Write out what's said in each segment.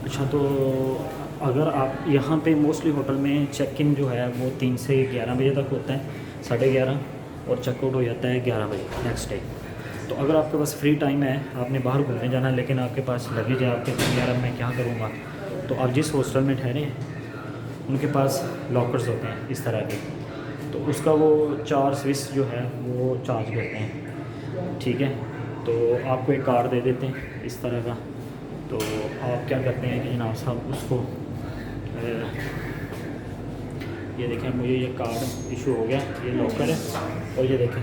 अच्छा, तो अगर आप यहाँ पे मोस्टली होटल में चेक इन जो है वो 3 से 11 बजे तक होता है, 11:30, और चेकआउट हो जाता है 11 बजे नेक्स्ट डे। तो अगर आपके पास फ्री टाइम है, आपने बाहर घूमने जाना है, लेकिन आपके पास लगेज है, आपके पास यार मैं क्या करूँगा, तो आप जिस हॉस्टल में ठहरे हैं उनके पास लॉकर्स होते हैं इस तरह के, तो उसका वो 4 स्विस जो है वो चार्ज करते हैं, ठीक है। तो आपको एक कार्ड दे देते हैं इस तरह का, तो आप क्या करते हैं कि जनाब साहब उसको ये देखें, मुझे ये कार्ड इशू हो गया, ये लॉकर है, और ये देखें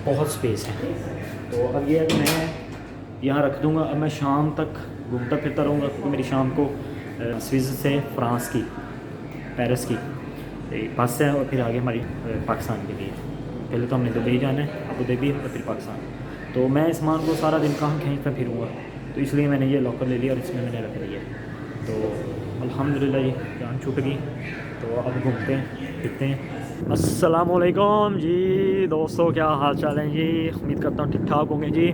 बहुत स्पेस है। तो अब ये है कि मैं यहाँ रख दूँगा। अब मैं शाम तक घूमता फिरता रहूँगा, क्योंकि मेरी शाम को स्विस से फ्रांस की, पेरिस की बस है, और फिर आगे हमारी पाकिस्तान के लिए। पहले तो हमने दुबई जाना है, अबू धाबी, और फिर पाकिस्तान। तो मैं इस मान को सारा दिन कहाँ कहीं पर फिरूँगा, तो इसलिए मैंने ये लॉकर ले लिया और इसमें मैंने रख लिया। तो अल्हम्दुलिल्लाह ये जान छूट गई। तो अब घूमते हैं फिरते हैं। अस्सलाम वालेकुम जी दोस्तों, क्या हाल चाल है जी? उम्मीद करता हूँ ठीक ठाक होंगे जी।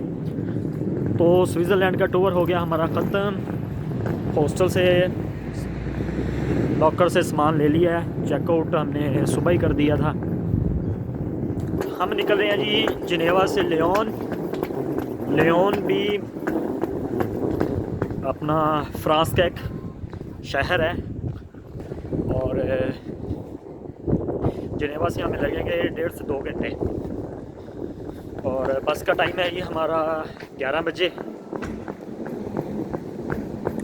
तो स्विट्ज़रलैंड का टूर हो गया हमारा ख़त्म। हॉस्टल से लॉकर से सामान ले लिया है, चेकआउट हमने सुबह ही कर दिया था। हम निकल रहे हैं जी जिनेवा से लियोन। लियोन भी अपना फ्रांस का एक शहर है, और जिनेवा से हमें लगेंगे 1.5 से 2 घंटे, और बस का टाइम है ये हमारा 11 बजे,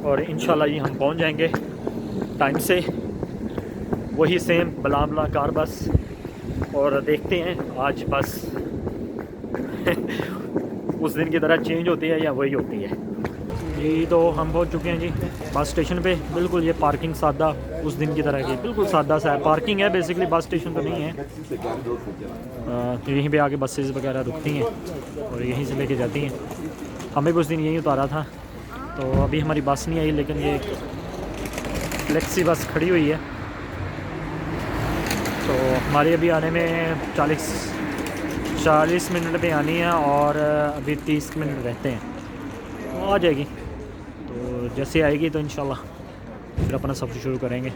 और इंशाल्लाह ये हम पहुंच जाएंगे टाइम से। वही सेम बला बला कार बस, और देखते हैं आज बस उस दिन की तरह चेंज होती है या वही होती है जी। तो हम पहुंच चुके हैं जी बस स्टेशन पे। बिल्कुल ये पार्किंग सादा उस दिन की तरह की, बिल्कुल सादा सा है। पार्किंग है बेसिकली, बस स्टेशन तो नहीं है। तो यहीं पे आके बसेस वगैरह रुकती हैं और यहीं से लेके जाती हैं। हमें भी उस दिन यहीं उतारा था। तो अभी हमारी बस नहीं आई, लेकिन ये फ्लेक्सी बस खड़ी हुई है। तो हमारी अभी आने में 40 मिनट पे आनी है, और अभी 30 मिनट रहते हैं, तो आ जाएगी। तो जैसे आएगी तो इंशाल्लाह फिर अपना सफ़र शुरू करेंगे।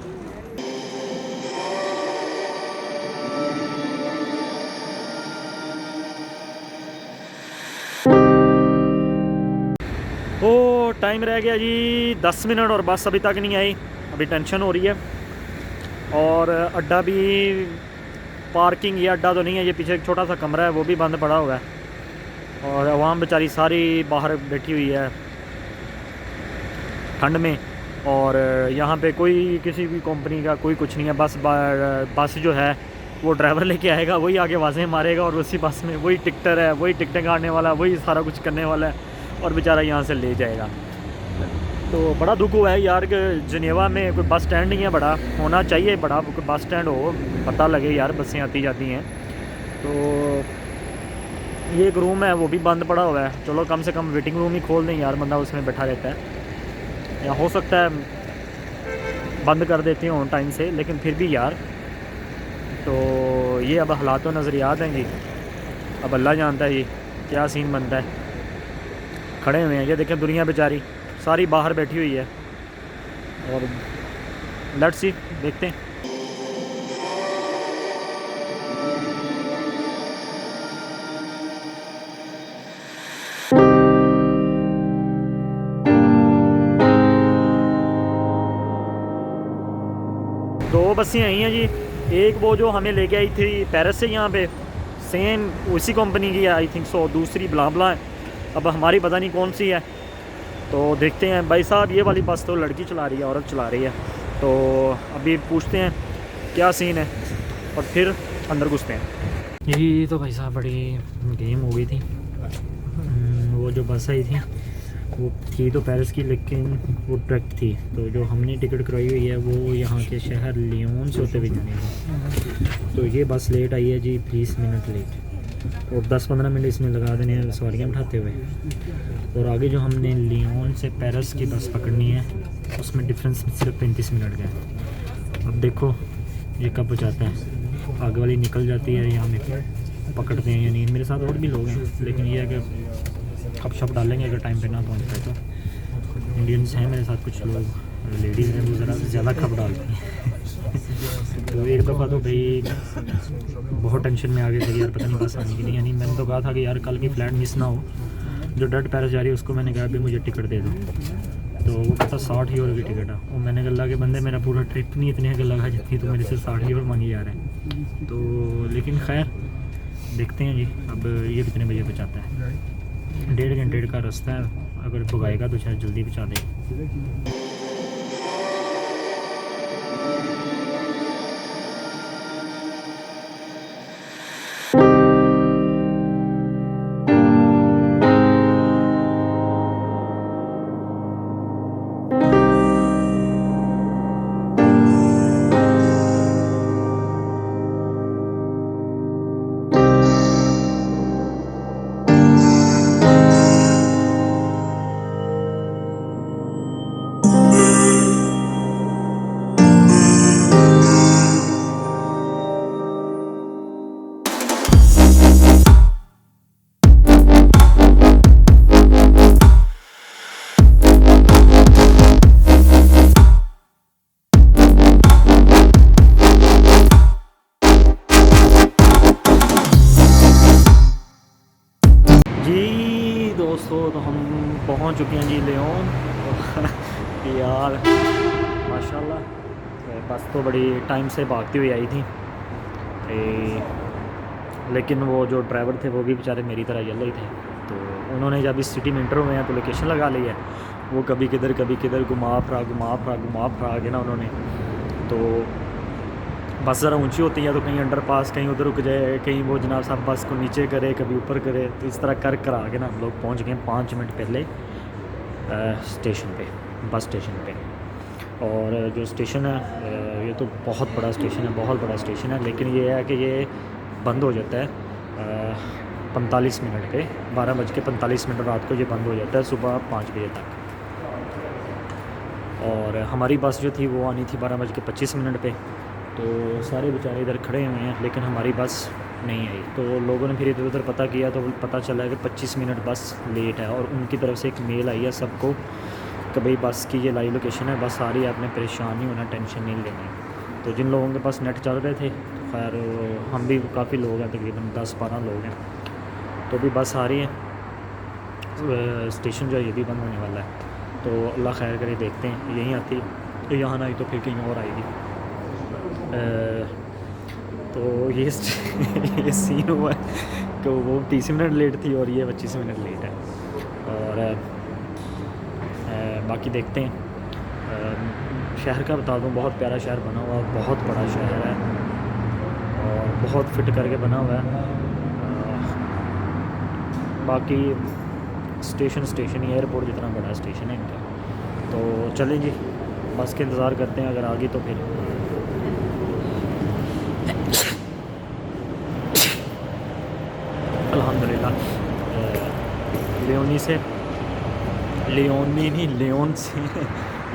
तो टाइम रह गया जी 10 मिनट, और बस अभी तक नहीं आई। अभी टेंशन हो रही है। और अड्डा भी, पार्किंग ये अड्डा तो नहीं है, ये पीछे एक छोटा सा कमरा है, वो भी बंद पड़ा हुआ है। और आवाम बेचारी सारी बाहर बैठी हुई है ठंड में। और यहाँ पे कोई किसी भी कंपनी का कोई कुछ नहीं है। बस जो है वो ड्राइवर लेके आएगा, वही आगे आवाज़ें मारेगा, और उसी बस में वही टिकटर है, वही टिकटें काटने वाला, वही सारा कुछ करने वाला है, और बेचारा यहाँ से ले जाएगा। तो बड़ा दुख हुआ है यार कि जिनेवा में कोई बस स्टैंड नहीं है। बड़ा होना चाहिए, बड़ा कोई बस स्टैंड हो, पता लगे यार बसें आती जाती हैं। तो ये एक रूम है वो भी बंद पड़ा हुआ है। चलो कम से कम वेटिंग रूम ही खोल दें यार, बंदा उसमें बैठा रहता है। या हो सकता है बंद कर देते हों टाइम से, लेकिन फिर भी यार। तो ये अब हालात तो नज़रियात हैं जी, अब अल्लाह जानता है ये क्या सीन बनता है। खड़े हुए हैं, ये देखें दुनिया बेचारी सारी बाहर बैठी हुई है। और लेट्स सी, देखते हैं। दो बसें आई हैं जी। एक वो जो हमें लेके आई थी पेरिस से यहाँ पे, सेम उसी कंपनी की है आई थिंक सो। दूसरी ब्ला ब्ला है, अब हमारी पता नहीं कौन सी है। तो देखते हैं। भाई साहब ये वाली बस तो लड़की चला रही है, औरत चला रही है। तो अभी पूछते हैं क्या सीन है, और फिर अंदर घुसते हैं। यही तो भाई साहब बड़ी गेम हो गई थी। वो जो बस आई थी वो थी तो पेरिस की, लेकिन वो डायरेक्ट थी। तो जो हमने टिकट करवाई हुई है वो यहाँ के शहर लियोन से होते हुए जाने की। तो ये बस लेट आई है जी, 20 मिनट लेट, और 10-15 मिनट इसमें लगा देने हैं सवारियाँ उठाते हुए। और आगे जो हमने लियोन से पेरिस की बस पकड़नी है उसमें डिफरेंस सिर्फ 35 मिनट का है। अब देखो ये कब पहुँचाता है। आगे वाली निकल जाती है यहाँ में, पकड़ते हैं या नहीं। मेरे साथ और भी लोग हैं, लेकिन ये है कि खप शप डालेंगे अगर टाइम पे ना पहुंच पाए तो। इंडियंस हैं मेरे साथ कुछ लोग, लेडीज़ हैं, वो ज़रा ज़्यादा खप डालती हैं। तो एक दफ़ा तो भाई बहुत टेंशन में आ गए थे यार, पता नहीं बस आने की नहीं आनी। मैंने तो कहा था कि यार कल की फ़्लाइट मिस ना हो। जो डर्ट पेरिस जा रही है उसको मैंने कहा भी मुझे टिकट दे दो, तो वो कहता 60 यूरो की टिकट है। और मैंने कहा कि बंदे मेरा पूरा ट्रिप नहीं इतने का लगा जितनी तो मेरे से 60 यूरो मांगी जा रहे हैं। तो लेकिन खैर देखते हैं जी, अब ये कितने बजे पहुँचाता है। 1.5 घंटे का रास्ता है, अगर भगाएगा तो शायद जल्दी पहुँचा दे। जी दोस्तों, तो हम पहुंच चुके हैं जी लियोन। यार माशाल्लाह बस तो बड़ी टाइम से भागती हुई आई थी, लेकिन वो जो ड्राइवर थे वो भी बेचारे मेरी तरह येलो ही थे। तो उन्होंने जब इस सिटी में इंटर हुए हैं तो लोकेशन लगा ली है। वो कभी किधर घुमा फिरा के ना उन्होंने। तो बस ज़रा ऊंची होती है तो कहीं अंडर पास, कहीं उधर रुक जाए, कहीं वो जनाब साहब बस को नीचे करे, कभी ऊपर करे। तो इस तरह कर आके ना हम लोग पहुँच गए 5 मिनट पहले स्टेशन पे, बस स्टेशन पे। और जो स्टेशन है ये तो बहुत बड़ा स्टेशन है, लेकिन ये है कि ये बंद हो जाता है 45 मिनट पे, 12:45 रात को ये बंद हो जाता है, सुबह 5 बजे तक। और हमारी बस जो थी वो आनी थी 12:25 पे। तो सारे बेचारे इधर खड़े हुए हैं, लेकिन हमारी बस नहीं आई। तो लोगों ने फिर इधर उधर पता किया तो पता चला कि 25 मिनट बस लेट है। और उनकी तरफ से एक मेल आई है सबको कि भाई बस की ये लाइव लोकेशन है, बस आ रही है, आपने परेशान नहीं होना, टेंशन नहीं लेनी। तो जिन लोगों के पास नेट चल रहे थे, तो खैर हम भी काफ़ी लोग हैं, तकरीबन 10-12 लोग हैं, तो भी बस आ रही है। स्टेशन जो है ये भी बंद होने वाला है। तो अल्लाह खैर करे, देखते हैं यहीं आती है, यहाँ ना आई तो फिर कहीं और आएगी। तो ये ये सीन हुआ है कि वो 30 मिनट लेट थी और ये 25 मिनट लेट है। और बाकी देखते हैं। शहर का बता दूँ, बहुत प्यारा शहर बना हुआ, बहुत बड़ा शहर है और बहुत फिट करके बना हुआ है। बाकी स्टेशन ही, एयरपोर्ट जितना बड़ा स्टेशन है इनका। तो चलें जी, बस के इंतज़ार करते हैं, अगर आ गई तो फिर अल्हम्दुलिल्लाह।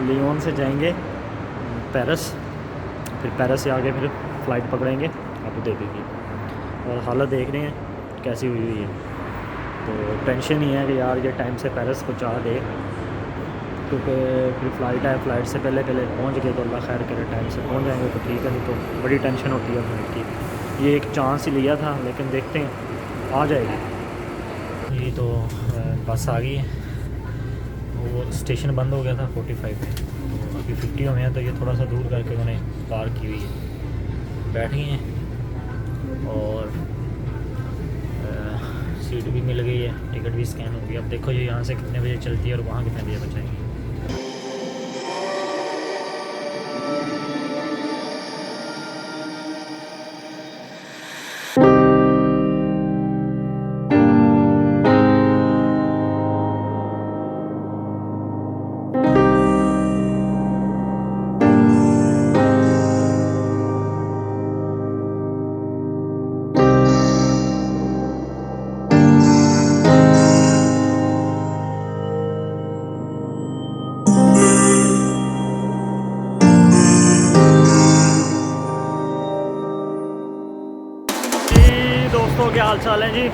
लियोन से जाएंगे पेरिस, फिर पेरिस से आगे फिर फ़्लाइट पकड़ेंगे अबू धाबी की। और हालत देख रहे हैं कैसी हुई है। तो टेंशन ही है कि यार ये टाइम से पेरिस पहुंचा दे, क्योंकि फिर फ़्लाइट है, फ़्लाइट से पहले पहुंच गए तो अल्लाह खैर करे, टाइम से पहुंच जाएंगे तो ठीक है, नहीं तो बड़ी टेंशन होती है फ़्लाइट की। ये एक चांस ही लिया था, लेकिन देखते हैं आ जाएगी। ये तो बस आ गई है। वो स्टेशन बंद हो गया था 45 में, तो अभी 50 हो गए हैं, तो ये थोड़ा सा दूर करके उन्होंने पार्क की हुई है, बैठी हैं और सीट भी मिल गई है, टिकट भी स्कैन हो गई। अब देखो ये यहाँ से कितने बजे चलती है और वहाँ कितने बजे पहुँचाएगी। दोस्तों, क्या हाल चाल है जी।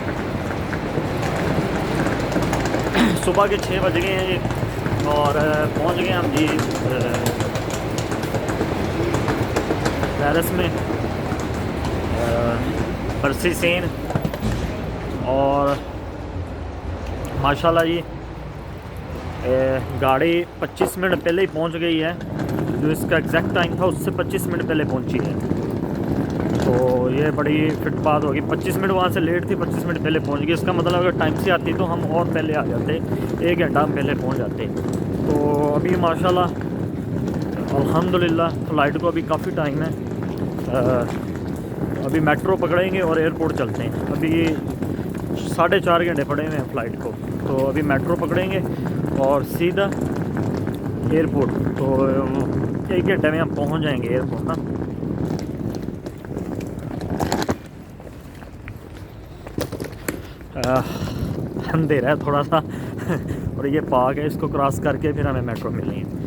सुबह के 6 बज गए हैं जी और पहुंच गए हम जी पेरिस में, बरसी सेन। और माशाल्लाह जी गाड़ी 25 मिनट पहले ही पहुंच गई है। जो इसका एग्जैक्ट टाइम था उससे 25 मिनट पहले पहुंची है, तो ये बड़ी फिट बात होगी। 25 मिनट वहाँ से लेट थी, 25 मिनट पहले पहुंच गई। इसका मतलब अगर टाइम से आती तो हम और पहले आ जाते, 1 घंटा हम पहले पहुंच जाते। तो अभी माशाल्लाह अल्हम्दुलिल्लाह फ़्लाइट को अभी काफ़ी टाइम है। अभी मेट्रो पकड़ेंगे और एयरपोर्ट चलते हैं। अभी 4.5 घंटे पड़े हुए हैं फ़्लाइट को, तो अभी मेट्रो पकड़ेंगे और सीधा एयरपोर्ट। तो 1 घंटे में हम पहुंच जाएंगे एयरपोर्ट ना। अंधेरा है थोड़ा सा और ये पार्क है, इसको क्रॉस करके फिर हमें मेट्रो मिलनी है।